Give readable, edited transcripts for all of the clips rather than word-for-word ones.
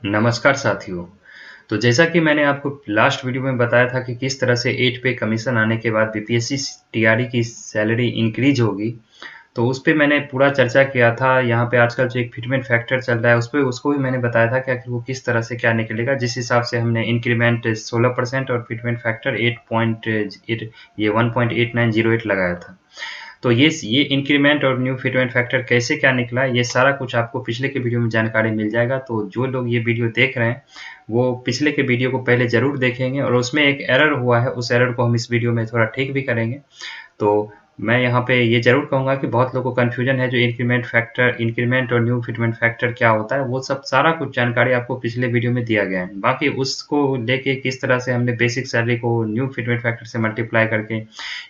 नमस्कार साथियों। तो जैसा कि मैंने आपको लास्ट वीडियो में बताया था कि किस तरह से 8 पे कमीशन आने के बाद बीपीएससी टीआरई की सैलरी इंक्रीज होगी, तो उस पे मैंने पूरा चर्चा किया था। यहाँ पे आजकल जो एक फिटमेंट फैक्टर चल रहा है उस पे उसको भी मैंने बताया था कि आखिर वो किस तरह से क्या निकलेगा, जिस हिसाब से हमने इंक्रीमेंट 16% और फिटमेंट फैक्टर 8 ये 1.8908 लगाया था। तो ये इंक्रीमेंट और न्यू फिटमेंट फैक्टर कैसे क्या निकला, ये सारा कुछ आपको पिछले के वीडियो में जानकारी मिल जाएगा। तो जो लोग ये वीडियो देख रहे हैं वो पिछले के वीडियो को पहले ज़रूर देखेंगे, और उसमें एक एरर हुआ है, उस एरर को हम इस वीडियो में थोड़ा ठीक भी करेंगे। तो मैं यहाँ पे ये ज़रूर कहूँगा कि बहुत लोगों को कन्फ्यूजन है जो इंक्रीमेंट और न्यू फिटमेंट फैक्टर क्या होता है, वो सब सारा कुछ जानकारी आपको पिछले वीडियो में दिया गया है। बाकी उसको लेके किस तरह से हमने बेसिक सैलरी को न्यू फिटमेंट फैक्टर से मल्टीप्लाई करके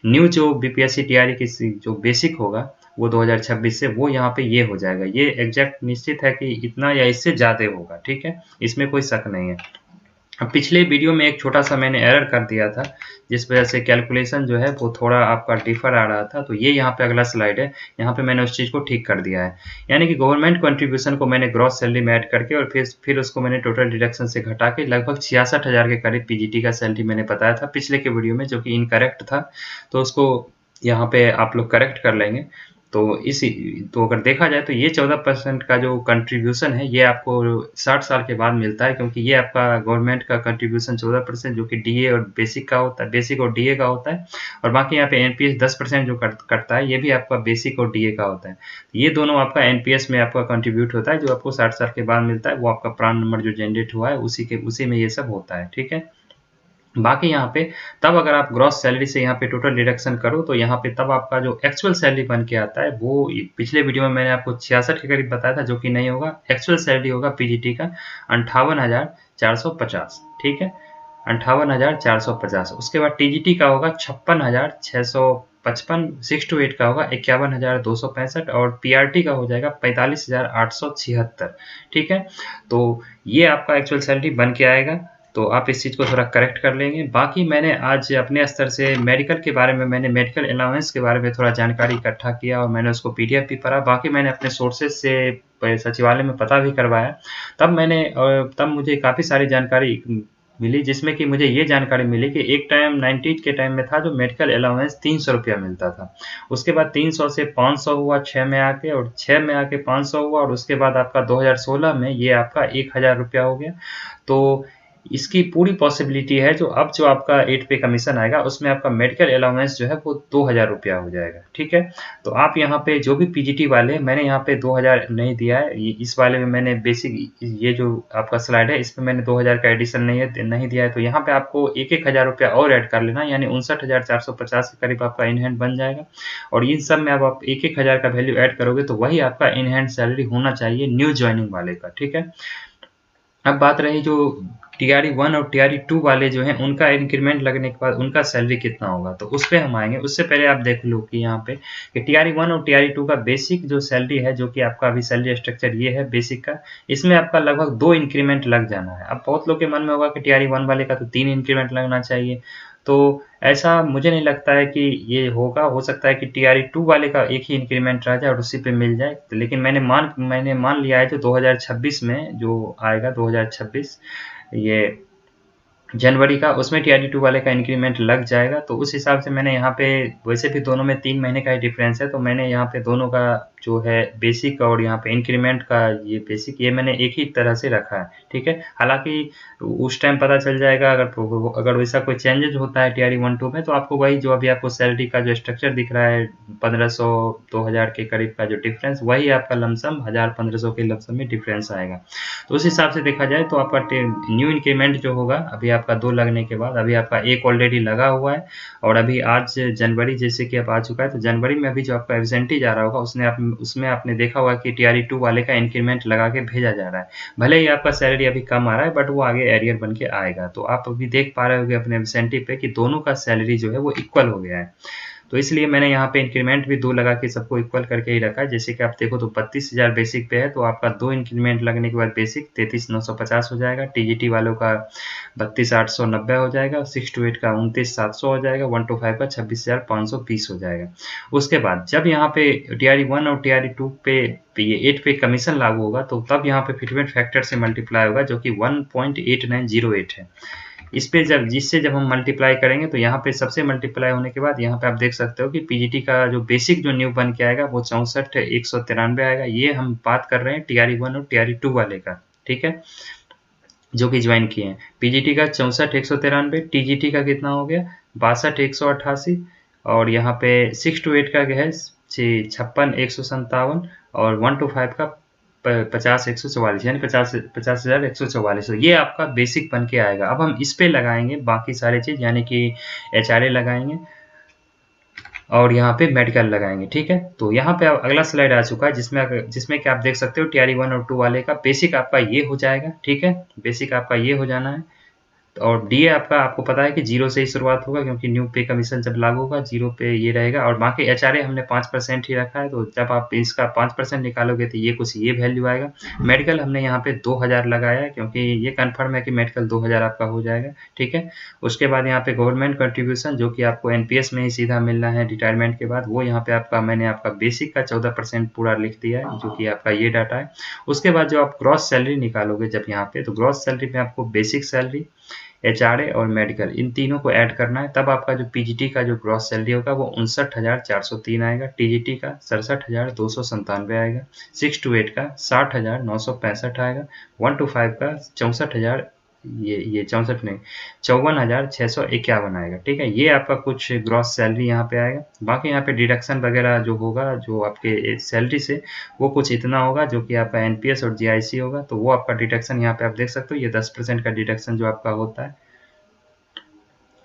न्यू जो बीपीएससी टीआरई की जो बेसिक होगा वो 2026 से वो यहाँ पे ये हो जाएगा। ये एग्जैक्ट निश्चित है कि इतना या इससे ज़्यादा होगा, ठीक है, इसमें कोई शक नहीं है। अब पिछले वीडियो में एक छोटा सा मैंने एरर कर दिया था, जिस वजह से कैलकुलेशन जो है वो थोड़ा आपका डिफर आ रहा था। तो ये यहाँ पे अगला स्लाइड है, यहाँ पे मैंने उस चीज़ को ठीक कर दिया है। यानी कि गवर्नमेंट कंट्रीब्यूशन को मैंने ग्रॉस सैलरी में ऐड करके और फिर उसको मैंने टोटल डिडक्शन से घटा के लगभग 66,000 के करीब पीजीटी का सैलरी मैंने बताया था पिछले के वीडियो में, जो कि इनकरेक्ट था। तो उसको यहाँ पे आप लोग करेक्ट कर लेंगे। तो अगर देखा जाए तो ये 14% का जो कंट्रीब्यूशन है ये आपको 60 साल के बाद मिलता है, क्योंकि ये आपका गवर्नमेंट का कंट्रीब्यूशन 14% जो कि डीए और बेसिक का होता है, बेसिक और डीए का होता है। और बाकी यहाँ पे एनपीएस 10% जो करता है ये भी आपका बेसिक और डीए का होता है। ये दोनों आपका एनपीएस में आपका कंट्रीब्यूट होता है, जो आपको 60 साल के बाद मिलता है। वो आपका प्रान नंबर जो जनरेट हुआ है उसी में ये सब होता है, ठीक है। बाकी यहाँ पे तब अगर आप ग्रॉस सैलरी से यहाँ पे टोटल डिडक्शन करो तो यहाँ पे तब आपका जो एक्चुअल सैलरी बन के आता है वो पिछले वीडियो में मैंने आपको 66 के करीब बताया था, जो कि नहीं होगा। एक्चुअल सैलरी होगा पीजीटी का 58,450, ठीक है, 58,450। उसके बाद टीजीटी का होगा 56,655, 6 to 8 का होगा 51,265 और पीआरटी का हो जाएगा 45,876, ठीक है। तो ये आपका एक्चुअल सैलरी बन के आएगा। तो आप इस चीज़ को थोड़ा करेक्ट कर लेंगे। बाकी मैंने आज अपने स्तर से मेडिकल के बारे में, मैंने मेडिकल अलाउंस के बारे में थोड़ा जानकारी इकट्ठा किया और मैंने उसको पीडीएफ भी पढ़ा। बाकी मैंने अपने सोर्सेज से सचिवालय में पता भी करवाया। तब मुझे काफ़ी सारी जानकारी मिली, जिसमें कि मुझे ये जानकारी मिली कि एक टाइम 90 के टाइम में था जो मेडिकल अलाउंस 300 रुपया मिलता था। उसके बाद 300 से 500 हुआ 6 में आके, और 6 में आके 500 हुआ, और उसके बाद आपका 2016 में ये आपका 1000 रुपया हो गया। तो इसकी पूरी पॉसिबिलिटी है जो आपका 8 पे कमीशन आएगा उसमें आपका मेडिकल अलाउंस जो है वो 2000 रुपया हो जाएगा, ठीक है। तो आप यहाँ पे जो भी पीजीटी वाले, मैंने यहाँ पे 2000 नहीं दिया है, इस वाले में मैंने बेसिक, ये जो आपका स्लाइड है इसमें मैंने 2000 का एडिशन नहीं दिया है। तो यहाँ पे आपको 1,000 रुपया और ऐड कर लेना, यानी 59,450 के करीब आपका इन हैंड बन जाएगा। और इन सब में अब आप 1,000 का वैल्यू ऐड करोगे तो वही आपका इन हैंड सैलरी होना चाहिए न्यू ज्वाइनिंग वाले का, ठीक है। अब बात रही जो टीआरई 1 और टीआरई 2 वाले जो हैं उनका इंक्रीमेंट लगने के बाद उनका सैलरी कितना होगा, तो उस पे हम आएंगे। उससे पहले आप देख लो कि यहाँ पे कि टीआरई 1 और टीआरई 2 का बेसिक जो सैलरी है, जो कि आपका अभी सैलरी स्ट्रक्चर ये है बेसिक का, इसमें आपका लगभग 2 इंक्रीमेंट लग जाना है। अब बहुत लोग के मन में होगा कि टीआरई 1 वाले का तो 3 इंक्रीमेंट लगना चाहिए, तो ऐसा मुझे नहीं लगता है कि ये होगा। हो सकता है कि टीआरई 2 वाले का एक ही इंक्रीमेंट रह जाए और उसी पे मिल जाए। तो लेकिन मैंने मान लिया है जो 2026 में जो आएगा, 2026 ये जनवरी का, उसमें टीआरई 2 वाले का इंक्रीमेंट लग जाएगा। तो उस हिसाब से मैंने यहाँ पे, वैसे भी दोनों में 3 महीने का ही डिफरेंस है, तो मैंने यहाँ पे दोनों का जो है बेसिक और यहाँ पे इंक्रीमेंट का ये बेसिक, ये मैंने एक ही तरह से रखा है, ठीक है। हालांकि उस टाइम पता चल जाएगा अगर वैसा कोई चेंजेस होता है टीआरई 1-2 में, तो आपको वही जो अभी आपको सैलरी का जो स्ट्रक्चर दिख रहा है 1500-2000 के करीब का जो डिफरेंस, वही आपका लमसम 1000-1500 के लमसम में डिफरेंस आएगा। तो उस हिसाब से देखा जाए तो आपका न्यू इंक्रीमेंट जो होगा अभी आपका 2 लगने के बाद, अभी आपका 1 ऑलरेडी लगा हुआ है, और अभी आज जनवरी जैसे कि अब आ चुका है, तो जनवरी में अभी जो आपका एब्सेंटी जा रहा होगा उसमें आपने देखा होगा कि टीआरई 2 वाले का इंक्रीमेंट लगा के भेजा जा रहा है। भले ही आपका सैलरी अभी कम आ रहा है, बट वो आगे एरियर बन के आएगा। तो आप अभी देख पा रहे होगे अपने एब्सेंटी पे कि दोनों का सैलरी जो है वो इक्वल हो गया है। तो इसलिए मैंने यहाँ पे इंक्रीमेंट भी 2 लगा के सबको इक्वल करके ही रखा है। जैसे कि आप देखो तो 32,000 बेसिक पे है, तो आपका 2 इंक्रीमेंट लगने के बाद बेसिक 33,950 हो जाएगा। टीजीटी वालों का 32,890 हो जाएगा, 6 to 8 का 29,700 हो जाएगा, 1 to 5 का 26,520 हो जाएगा। उसके बाद जब यहाँ पे टीआरई 1 और टीआरई 2 पे ये 8 पे कमीशन लागू होगा, तो तब यहाँ पे फिटमेंट फैक्टर से मल्टीप्लाई होगा, जो कि 1.8908 है। इस पे जिससे जब हम मल्टीप्लाई करेंगे तो यहाँ पे सबसे मल्टीप्लाई होने के बाद यहाँ पे आप देख सकते हो कि पीजीटी का जो बेसिक जो न्यू बन के आएगा वो 64,193 आएगा। ये हम बात कर रहे हैं टीआरई 1 और टीआरई 2 वाले का, ठीक है, जो कि ज्वाइन किए हैं। पीजीटी का 64,193, टीजीटी का कितना हो गया 62,188, और यहाँ पे 6 to 8 का क्या है 56,157, और 1 to 5 का 50,144, यानी 50,144। तो ये आपका बेसिक बन के आएगा। अब हम इस पे लगाएंगे बाकी सारे चीज, यानी कि एचआरए लगाएंगे और यहाँ पे मेडिकल लगाएंगे, ठीक है। तो यहाँ पे अगला स्लाइड आ चुका है जिसमें कि आप देख सकते हो टीआरई 1 और 2 वाले का बेसिक आपका ये हो जाएगा, ठीक है, बेसिक आपका ये हो जाना है। और डीए आपको पता है कि 0 से ही शुरुआत होगा, क्योंकि न्यू पे कमीशन जब लागू होगा 0 पे ये रहेगा। और बाकी एचआरए हमने 5% ही रखा है, तो जब आप इसका 5% निकालोगे तो ये कुछ ये वैल्यू आएगा। मेडिकल हमने यहाँ पे 2,000 लगाया है, क्योंकि ये कन्फर्म है कि मेडिकल 2,000 आपका हो जाएगा, ठीक है। उसके बाद यहाँ पे गवर्नमेंट कंट्रीब्यूशन, जो कि आपको एनपीएस में ही सीधा मिलना है रिटायरमेंट के बाद, वो यहाँ पे मैंने आपका बेसिक का 14% पूरा लिख दिया है, जो कि आपका ये डाटा है। उसके बाद जो आप ग्रॉस सैलरी निकालोगे जब यहाँ पे, तो ग्रॉस सैलरी में आपको बेसिक सैलरी, एचआरए और मेडिकल इन तीनों को ऐड करना है। तब आपका जो पीजीटी का जो ग्रॉस सैलरी होगा वो 59,403 आएगा, टीजीटी का 67,297 आएगा, 6 to 8 का 60,965 आएगा, 1 to 5 का 64,000 ये 64 नहीं 54,651 आएगा, ठीक है। ये आपका कुछ ग्रॉस सैलरी यहाँ पे आएगा। बाकी यहाँ पे डिडक्शन वगैरह जो होगा जो आपके सैलरी से, वो कुछ इतना होगा, जो कि आपका एनपीएस और जीआईसी होगा, तो वो आपका डिडक्शन यहाँ पे आप देख सकते हो, ये 10% का डिडक्शन जो आपका होता है,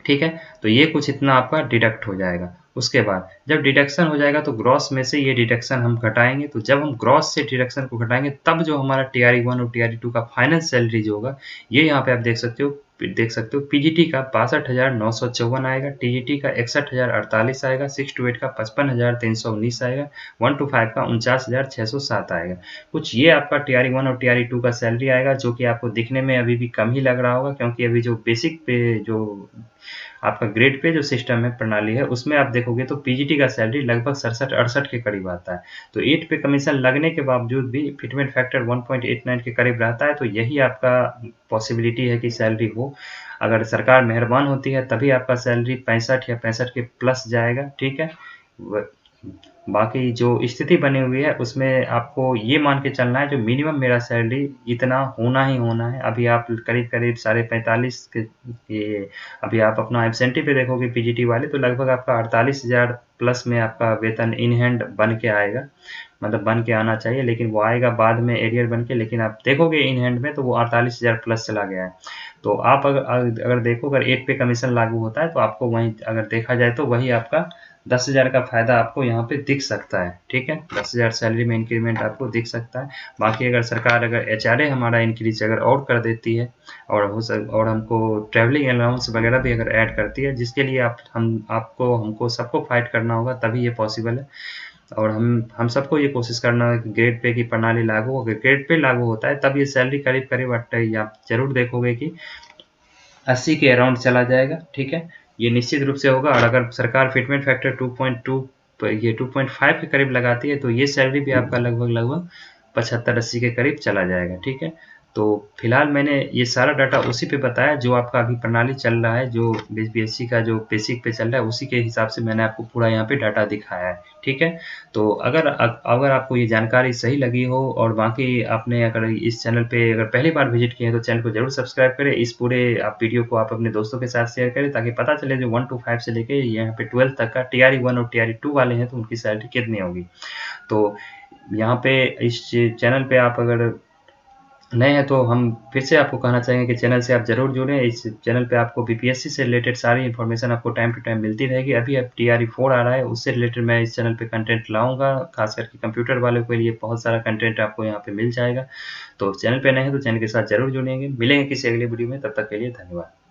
ठीक है। तो ये कुछ इतना आपका डिडक्ट हो जाएगा। उसके बाद जब डिडक्शन हो जाएगा तो ग्रॉस में से ये डिडक्शन हम घटाएंगे। तो जब हम ग्रॉस से डिडक्शन को घटाएंगे तब जो हमारा टीआरई 1 और टीआरई 2 का फाइनल सैलरी जो होगा, ये यहाँ पे आप देख सकते हो पीजीटी का 62,954 आएगा, टीजीटी का 61,048 आएगा, 6 to 8 का 55,319 आएगा, 1 to 5 का 49,607 आएगा। कुछ ये आपका टीआरई 1 और टीआरई 2 का सैलरी आएगा, जो कि आपको दिखने में अभी भी कम ही लग रहा होगा, क्योंकि अभी जो बेसिक पे जो आपका ग्रेड पे जो सिस्टम है, प्रणाली है, उसमें आप देखोगे तो पीजीटी का सैलरी लगभग 67-68 के करीब आता है। तो 8 पे कमीशन लगने के बावजूद भी फिटमेंट फैक्टर 1.89 के करीब रहता है। तो यही आपका पॉसिबिलिटी है कि सैलरी हो, अगर सरकार मेहरबान होती है तभी आपका सैलरी 65 या 65 के प्लस जाएगा, ठीक है। बाकी जो स्थिति बनी हुई है उसमें आपको ये मान के चलना है, जो मिनिमम मेरा सैलरी इतना होना ही होना है। अभी आप करीब 45.5 के अभी आप अपना एब्सेंटी पे देखोगे पीजीटी वाले, तो लगभग आपका 48,000 प्लस में आपका वेतन इन हैंड बन के आएगा, मतलब बन के आना चाहिए, लेकिन वो आएगा बाद में एरियर बन के। लेकिन आप देखोगे इन हैंड में तो वो 48,000 प्लस चला गया है। तो आप अगर देखो, अगर 8 पे कमीशन लागू होता है तो आपको वहीं अगर देखा जाए तो वही आपका 10,000 का फायदा आपको यहाँ पे दिख सकता है, ठीक है। 10,000 सैलरी में इंक्रीमेंट आपको दिख सकता है। बाकी अगर सरकार अगर एचआरए हमारा इंक्रीज अगर और कर देती है और हमको ट्रैवलिंग अलाउंस वगैरह भी अगर ऐड करती है, जिसके लिए हमको सबको फाइट करना होगा, तभी ये पॉसिबल है। और हम सबको ये कोशिश करना है कि ग्रेड पे की प्रणाली लागू हो। अगर ग्रेड पे लागू होता है तब ये सैलरी करीब आप जरूर देखोगे कि 80 के अराउंड चला जाएगा, ठीक है। ये निश्चित रूप से होगा। और अगर सरकार फिटमेंट फैक्टर 2.2 ये 2.5 के करीब लगाती है तो ये सैलरी भी आपका लगभग 75-80 के करीब चला जाएगा, ठीक है। तो फिलहाल मैंने ये सारा डाटा उसी पे बताया जो आपका अभी प्रणाली चल रहा है, जो बीएससी का जो बेसिक पे चल रहा है, उसी के हिसाब से मैंने आपको पूरा यहाँ पे डाटा दिखाया है, ठीक है। तो अगर आपको ये जानकारी सही लगी हो, और बाकी आपने अगर इस चैनल पे अगर पहली बार विजिट किए हैं तो चैनल को जरूर सब्सक्राइब करें। इस पूरे वीडियो को आप अपने दोस्तों के साथ शेयर करें, ताकि पता चले जो 1 to 5 से लेके यहाँ पे 12 तक का टीआरई 1 और टीआरई 2 वाले हैं तो उनकी सैलरी कितनी होगी। तो यहाँ पे इस चैनल पे आप अगर नए हैं तो हम फिर से आपको कहना चाहेंगे कि चैनल से आप जरूर जुड़ें। इस चैनल पे आपको बीपीएससी से रिलेटेड सारी इन्फॉर्मेशन आपको टाइम टू टाइम मिलती रहेगी। अभी अब टीआरई 4 आ रहा है, उससे रिलेटेड मैं इस चैनल पे कंटेंट लाऊंगा, खास करके कंप्यूटर वालों के लिए बहुत सारा कंटेंट आपको यहाँ पे मिल जाएगा। तो चैनल पे नए हैं तो चैनल के साथ जरूर जुड़ेंगे। मिलेंगे किसी अगले वीडियो में, तब तक के लिए धन्यवाद।